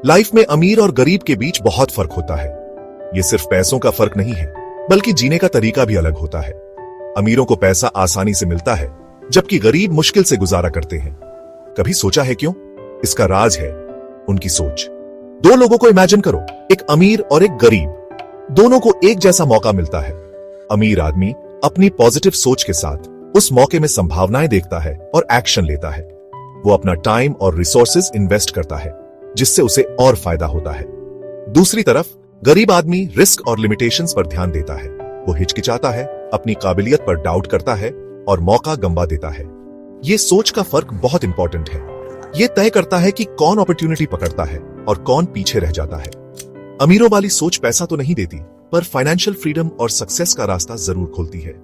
Life में अमीर और गरीब के बीच बहुत फर्क होता है। ये सिर्फ पैसों का फर्क नहीं है, बल्कि जीने का तरीका भी अलग होता है। अमीरों को पैसा आसानी से मिलता है, जबकि गरीब मुश्किल से गुजारा करते हैं। कभी सोचा है क्यों? इसका राज है उनकी सोच। दो लोगों को इमेजिन करो, एक अमीर और एक गरीब। दोनों को एक जैसा मौका मिलता है। अमीर आदमी अपनी पॉजिटिव सोच के साथ उस मौके में संभावनाएं देखता है और एक्शन लेता है। वो अपना टाइम और रिसोर्सेज इन्वेस्ट करता है, जिससे उसे और फायदा होता है। दूसरी तरफ गरीब आदमी रिस्क और लिमिटेशंस पर ध्यान देता है। वो हिचकिचाता है, अपनी काबिलियत पर डाउट करता है और मौका गंवा देता है। ये सोच का फर्क बहुत इंपॉर्टेंट है। ये तय करता है कि कौन अपॉर्चुनिटी पकड़ता है और कौन पीछे रह जाता है। अमीरों वाली सोच पैसा तो नहीं देती, पर फाइनेंशियल फ्रीडम और सक्सेस का रास्ता जरूर खोलती है।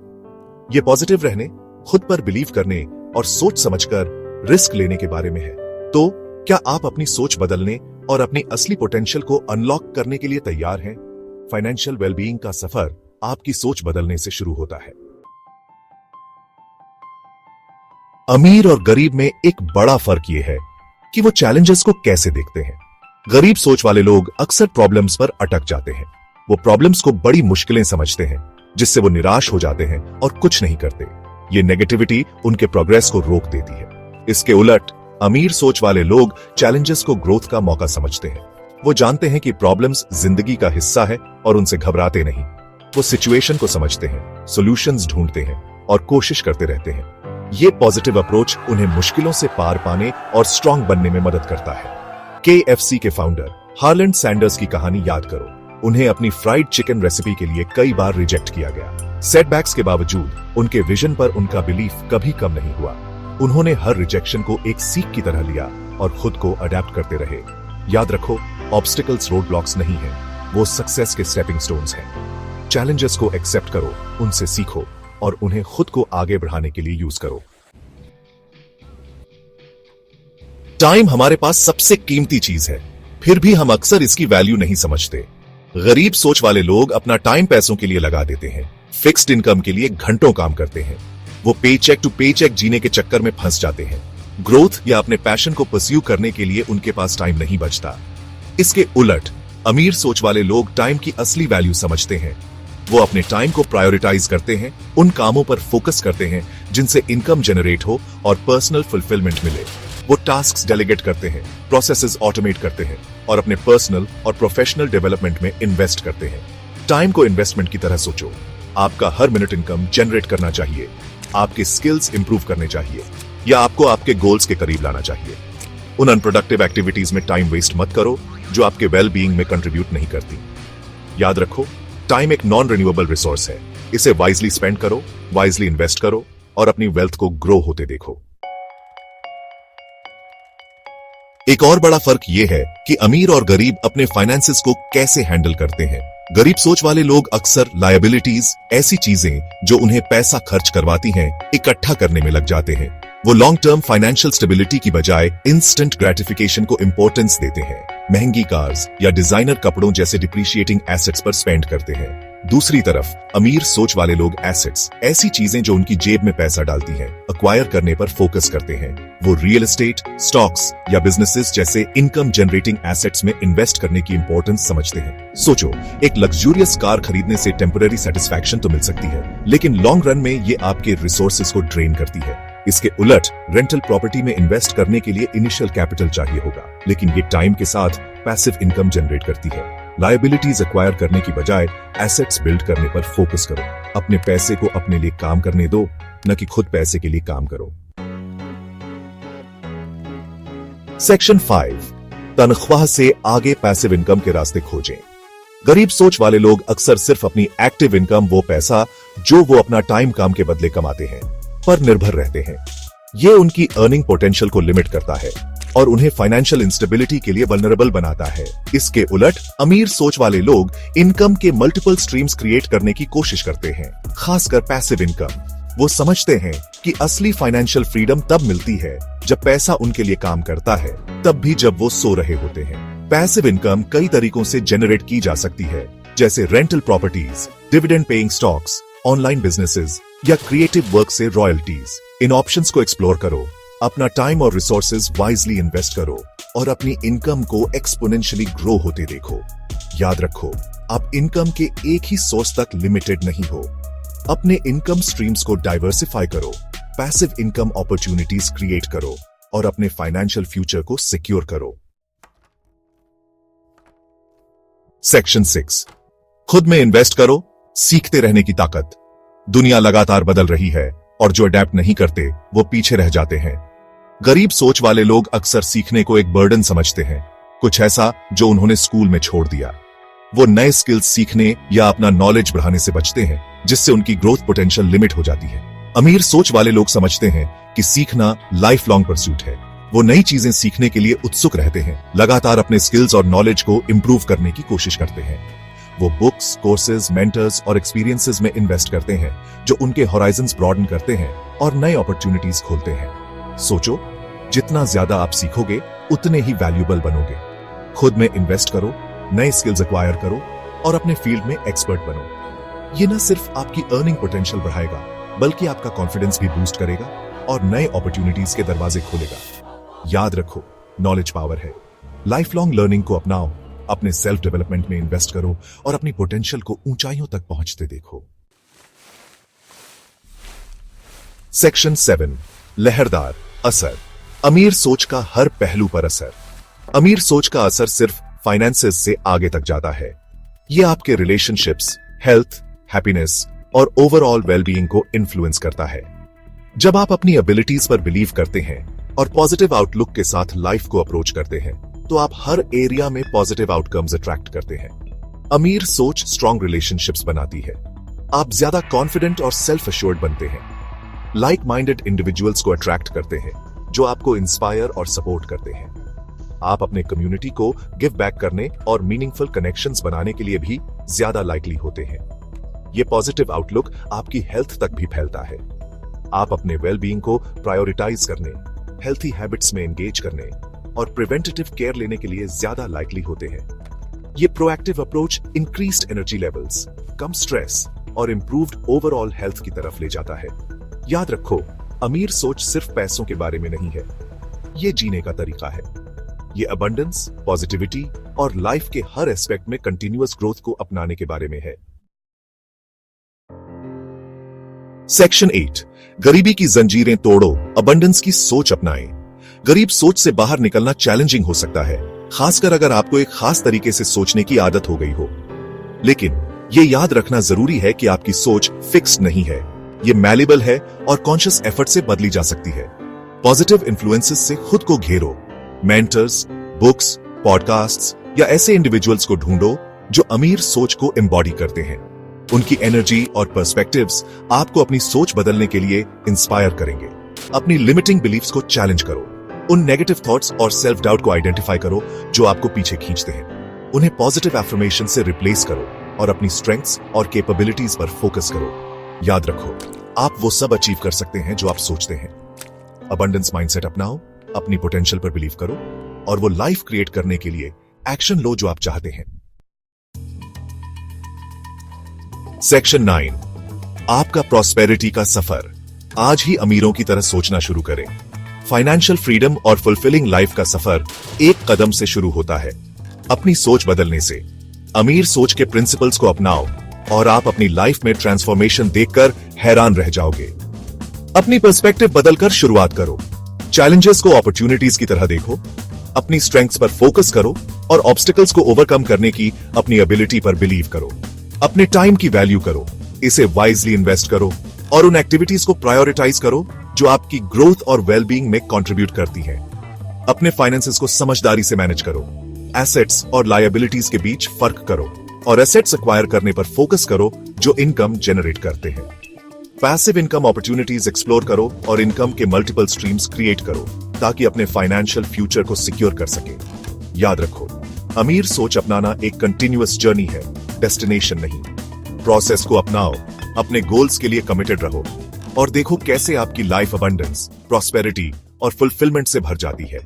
ये पॉजिटिव रहने, खुद पर बिलीव करने और सोच समझकर रिस्क लेने के बारे में है। तो क्या आप अपनी सोच बदलने और अपनी असली पोटेंशियल को अनलॉक करने के लिए तैयार हैं? फाइनेंशियल वेलबीइंग का सफर आपकी सोच बदलने से शुरू होता है। अमीर और गरीब में एक बड़ा फर्क यह है कि वो चैलेंजेस को कैसे देखते हैं। गरीब सोच वाले लोग अक्सर प्रॉब्लम्स पर अटक जाते हैं। वो प्रॉब्लम्स को बड़ी मुश्किलें समझते हैं, जिससे वो निराश हो जाते हैं और कुछ नहीं करते। ये नेगेटिविटी उनके प्रोग्रेस को रोक देती है। इसके उलट अमीर सोच वाले लोग चैलेंजेस को ग्रोथ का मौका समझते हैं। वो जानते हैं कि प्रॉब्लम्स जिंदगी का हिस्सा है और उनसे घबराते नहीं। वो सिचुएशन को समझते हैं, सॉल्यूशंस ढूंढते हैं और कोशिश करते रहते हैं। ये पॉजिटिव अप्रोच उन्हें मुश्किलों से पार पाने और स्ट्रांग बनने में मदद करता है। KFC के फाउंडर हार्लैंड सैंडर्स की कहानी याद करो। उन्हें अपनी फ्राइड चिकन रेसिपी के लिए कई बार रिजेक्ट किया गया। सेटबैक्स के बावजूद उनके विजन पर उनका बिलीफ कभी कम नहीं हुआ। उन्होंने हर रिजेक्शन को एक सीख की तरह लिया और खुद को अडेप्ट करते रहे। याद रखो, ऑब्स्टिकल्स रोड ब्लॉक्स नहीं हैं, वो सक्सेस के स्टेपिंग स्टोन्स हैं। चैलेंजेस को एक्सेप्ट करो, उनसे सीखो और उन्हें खुद को आगे बढ़ाने के लिए यूज करो। टाइम हमारे पास सबसे कीमती चीज है, फिर भी हम अक्सर इसकी वैल्यू नहीं समझते। गरीब सोच वाले लोग अपना टाइम पैसों के लिए लगा देते हैं, फिक्स्ड इनकम के लिए घंटों काम करते हैं। वो पे चेक टू पे चेक जीने के चक्कर में फंस जाते हैं। ग्रोथ या अपने पैशन को परस्यू करने के लिए उनके पास टाइम नहीं बचता। इसके उलट अमीर सोच वाले लोग टाइम की असली वैल्यू समझते हैं। वो अपने टाइम को प्रायोरिटाइज करते हैं, उन कामों पर फोकस करते हैं जिनसे इनकम जनरेट हो और पर्सनल फुलफिलमेंट मिले। वो टास्क्स डेलीगेट करते हैं, प्रोसेसेस ऑटोमेट करते हैं और अपने पर्सनल और प्रोफेशनल डेवलपमेंट में इन्वेस्ट करते हैं। टाइम को इन्वेस्टमेंट की तरह सोचो। आपका हर मिनट इनकम जनरेट करना चाहिए, आपके स्किल्स इंप्रूव करने चाहिए या आपको आपके गोल्स के करीब लाना चाहिए। उन अनप्रोडक्टिव एक्टिविटीज में टाइम वेस्ट मत करो जो आपके वेल बीइंग में कंट्रीब्यूट नहीं करती। याद रखो, टाइम एक नॉन रिन्यूएबल रिसोर्स है। इसे वाइजली स्पेंड करो, वाइजली इन्वेस्ट करो और अपनी वेल्थ को ग्रो होते देखो। एक और बड़ा फर्क यह है कि अमीर और गरीब अपने फाइनेंसेस को कैसे हैंडल करते हैं। गरीब सोच वाले लोग अक्सर लायबिलिटीज, ऐसी चीजें जो उन्हें पैसा खर्च करवाती हैं, इकट्ठा करने में लग जाते हैं। वो लॉन्ग टर्म फाइनेंशियल स्टेबिलिटी की बजाय इंस्टेंट ग्रेटिफिकेशन को इंपॉर्टेंस देते हैं। महंगी कार्स या डिजाइनर कपड़ों जैसे डिप्रिशिएटिंग एसेट्स पर स्पेंड करते हैं। दूसरी तरफ अमीर सोच वाले लोग एसेट्स, ऐसी चीजें जो उनकी जेब में पैसा डालती हैं, एक्वायर करने पर फोकस करते हैं। वो रियल एस्टेट, स्टॉक्स या बिजनेसेस जैसे इनकम जनरेटिंग एसेट्स में इन्वेस्ट करने की इंपॉर्टेंस समझते हैं। सोचो, एक लग्जूरियस कार खरीदने से टेम्पररी सेटिस्फैक्शन तो मिल सकती है, लेकिन लॉन्ग रन में ये आपके रिसोर्सेज को ड्रेन करती है। इसके उलट रेंटल प्रॉपर्टी में इन्वेस्ट करने के लिए इनिशियल कैपिटल चाहिए होगा, लेकिन ये टाइम के साथ पैसिव इनकम जनरेट करती है। लायबिलिटीज एक्वायर करने की बजाय एसेट्स बिल्ड करने पर फोकस करो। अपने पैसे को अपने लिए काम करने दो, न कि खुद पैसे के लिए काम करो। सेक्शन 5, तनख्वाह से आगे पैसिव इनकम के रास्ते खोजें। गरीब सोच वाले लोग अक्सर सिर्फ अपनी एक्टिव इनकम, वो पैसा जो वो अपना टाइम काम के बदले कमाते हैं, पर निर्भर रहते हैं। ये उनकी अर्निंग पोटेंशियल को लिमिट करता है और उन्हें फाइनेंशियल इंस्टेबिलिटी के लिए वल्नरेबल बनाता है। इसके उलट अमीर सोच वाले लोग इनकम के मल्टीपल स्ट्रीम्स क्रिएट करने की कोशिश करते हैं, खासकर पैसिव इनकम। वो समझते हैं कि असली फाइनेंशियल फ्रीडम तब मिलती है जब पैसा उनके लिए काम करता है, तब भी जब वो सो रहे होते हैं। पैसिव इनकम कई तरीकों से जनरेट की जा सकती है, जैसे rental properties, dividend paying stocks, online businesses या क्रिएटिव वर्क से रॉयल्टीज। इन ऑप्शंस को एक्सप्लोर करो, अपना टाइम और रिसोर्सेज वाइजली इन्वेस्ट करो और अपनी इनकम को एक्सपोनेंशियली ग्रो होते देखो। याद रखो, आप इनकम के एक ही सोर्स तक लिमिटेड नहीं हो। अपने इनकम स्ट्रीम्स को डाइवर्सिफाई करो, पैसिव इनकम अपॉर्चुनिटीज क्रिएट करो और अपने फाइनेंशियल फ्यूचर को सिक्योर करो। सेक्शन 6, खुद में इन्वेस्ट करो, सीखते रहने की ताकत। दुनिया लगातार बदल रही है और जो अडेप्ट नहीं करते वो पीछे रह जाते हैं। गरीब सोच वाले लोग अक्सर सीखने को एक बर्डन समझते हैं, कुछ ऐसा जो उन्होंने स्कूल में छोड़ दिया। वो नए स्किल्स सीखने या अपना नॉलेज बढ़ाने से बचते हैं, जिससे उनकी ग्रोथ पोटेंशियल लिमिट हो जाती है। अमीर सोच वाले लोग समझते हैं कि सीखना लाइफ लॉन्ग परस्यूट है। वो नई चीजें सीखने के लिए उत्सुक रहते हैं, लगातार अपने स्किल्स और नॉलेज को इंप्रूव करने की कोशिश करते हैं। वो बुक्स, कोर्सेज, मेंटर्स और एक्सपीरियंसेस में इन्वेस्ट करते हैं जो उनके हॉराइजन्स ब्रॉडन करते हैं और नए अपॉर्चुनिटीज खोलते हैं। सोचो, जितना ज्यादा आप सीखोगे उतने ही वैल्यूएबल बनोगे। खुद में इन्वेस्ट करो, नए स्किल्स एक्वायर करो और अपने फील्ड में एक्सपर्ट बनो। ये न सिर्फ आपकी अर्निंग पोटेंशियल बढ़ाएगा, बल्कि आपका कॉन्फिडेंस भी बूस्ट करेगा और नए अपॉर्चुनिटीज के दरवाजे खोलेगा। याद रखो, नॉलेज पावर है। लाइफ लॉन्ग लर्निंग को अपनाओ, अपने सेल्फ डेवलपमेंट में इन्वेस्ट करो और अपनी पोटेंशियल को ऊंचाइयों तक पहुंचते देखो। सेक्शन 7, लहरदार असर। अमीर सोच का हर पहलू पर असर। अमीर सोच का असर सिर्फ फाइनेंसेस से आगे तक जाता है। यह आपके रिलेशनशिप्स, हेल्थ, हैप्पीनेस और ओवरऑल वेलबीइंग को इन्फ्लुएंस करता है। जब आप अपनी एबिलिटीज पर बिलीव करते हैं और पॉजिटिव आउटलुक के साथ लाइफ को अप्रोच करते हैं, तो आप हर एरिया में पॉजिटिव आउटकम्स अट्रैक्ट करते हैं। अमीर सोच स्ट्रॉन्ग रिलेशनशिप्स बनाती है। आप ज्यादा कॉन्फिडेंट और सेल्फ एश्योर्ड बनते हैं। लाइक माइंडेड इंडिविजुअल्स को अट्रैक्ट करते हैं जो आपको इंस्पायर और सपोर्ट करते हैं। आप अपने कम्युनिटी को गिव बैक करने और मीनिंगफुल कनेक्शंस बनाने के लिए भी ज्यादा लाइकली होते हैं। ये पॉजिटिव आउटलुक आपकी हेल्थ तक भी फैलता है। आप अपने वेलबीइंग को प्रायोरिटाइज करने, हेल्थी हैबिट्स में एंगेज करने और प्रिवेंटिव केयर लेने के लिए ज्यादा लाइकली होते हैं। ये proactive approach increased energy levels, कम स्ट्रेस और इंप्रूव्ड ओवरऑल हेल्थ की तरफ ले जाता है। याद रखो, अमीर सोच सिर्फ पैसों के बारे में नहीं है, ये जीने का तरीका है। ये अबंडेंस, पॉजिटिविटी और लाइफ के हर एस्पेक्ट में कंटिन्यूअस ग्रोथ को अपनाने के बारे में है। सेक्शन 8, गरीबी की जंजीरें तोड़ो, अबंडेंस की सोच अपनाएं। गरीब सोच से बाहर निकलना चैलेंजिंग हो सकता है, खासकर अगर आपको एक खास तरीके से सोचने की आदत हो गई हो। लेकिन यह याद रखना जरूरी है कि आपकी सोच फिक्स्ड नहीं है, ये मैलेबल है और कॉन्शियस एफर्ट से बदली जा सकती है। पॉजिटिव इन्फ्लुएंसेस से खुद को घेरो। मेंटर्स, बुक्स, पॉडकास्ट्स या ऐसे इंडिविजुअल्स को ढूंढो जो अमीर सोच को एम्बॉडी करते हैं। उनकी एनर्जी और पर्सपेक्टिव्स आपको अपनी सोच बदलने के लिए इंस्पायर करेंगे। अपनी लिमिटिंग बिलीफ्स को चैलेंज करो। उन नेगेटिव थॉट्स और सेल्फ डाउट को आइडेंटिफाई करो जो आपको पीछे खींचते हैं। उन्हें पॉजिटिव एफर्मेशन से रिप्लेस करो और अपनी स्ट्रेंथ्स और कैपेबिलिटीज पर फोकस करो। याद रखो, आप वो सब अचीव कर सकते हैं जो आप सोचते हैं। अबंडेंस माइंडसेट अपनाओ, अपनी पोटेंशियल पर बिलीव करो और वो लाइफ क्रिएट करने के लिए एक्शन लो जो आप चाहते हैं। सेक्शन 9, आपका प्रॉस्पेरिटी का सफर। आज ही अमीरों की तरह सोचना शुरू करें। फाइनेंशियल फ्रीडम और फुलफिलिंग लाइफ का सफर एक कदम से शुरू होता है, अपनी सोच बदलने से। अमीर सोच के प्रिंसिपल्स को अपनाओ और आप अपनी लाइफ में ट्रांसफॉर्मेशन देखकर हैरान रह जाओगे। अपनी पर्सपेक्टिव बदलकर शुरुआत करो। चैलेंजेस को अपॉर्चुनिटीज की तरह देखो। अपनी स्ट्रेंथ्स पर फोकस करो और ऑब्स्टिकल्स को ओवरकम करने की अपनी एबिलिटी पर बिलीव करो। अपने टाइम की वैल्यू करो, इसे वाइजली इन्वेस्ट करो और उन एक्टिविटीज को प्रायोरिटाइज करो जो आपकी ग्रोथ और वेलबीइंग में कंट्रीब्यूट करती हैं। अपने फाइनेंसेस को समझदारी से मैनेज करो। एसेट्स और लायबिलिटीज के बीच फर्क करो और एसेट्स एक्वायर करने पर फोकस करो जो इनकम जनरेट करते हैं। पैसिव इनकम अपॉर्चुनिटीज एक्सप्लोर करो और इनकम के मल्टीपल स्ट्रीम्स क्रिएट करो ताकि अपने फाइनेंशियल फ्यूचर को सिक्योर कर सके। याद रखो, अमीर सोच अपनाना एक कंटिन्यूअस जर्नी है, डेस्टिनेशन नहीं। प्रोसेस को अपनाओ, अपने गोल्स के लिए कमिटेड रहो और देखो कैसे आपकी लाइफ अबंडेंस, प्रॉस्पेरिटी और फुलफिलमेंट से भर जाती है।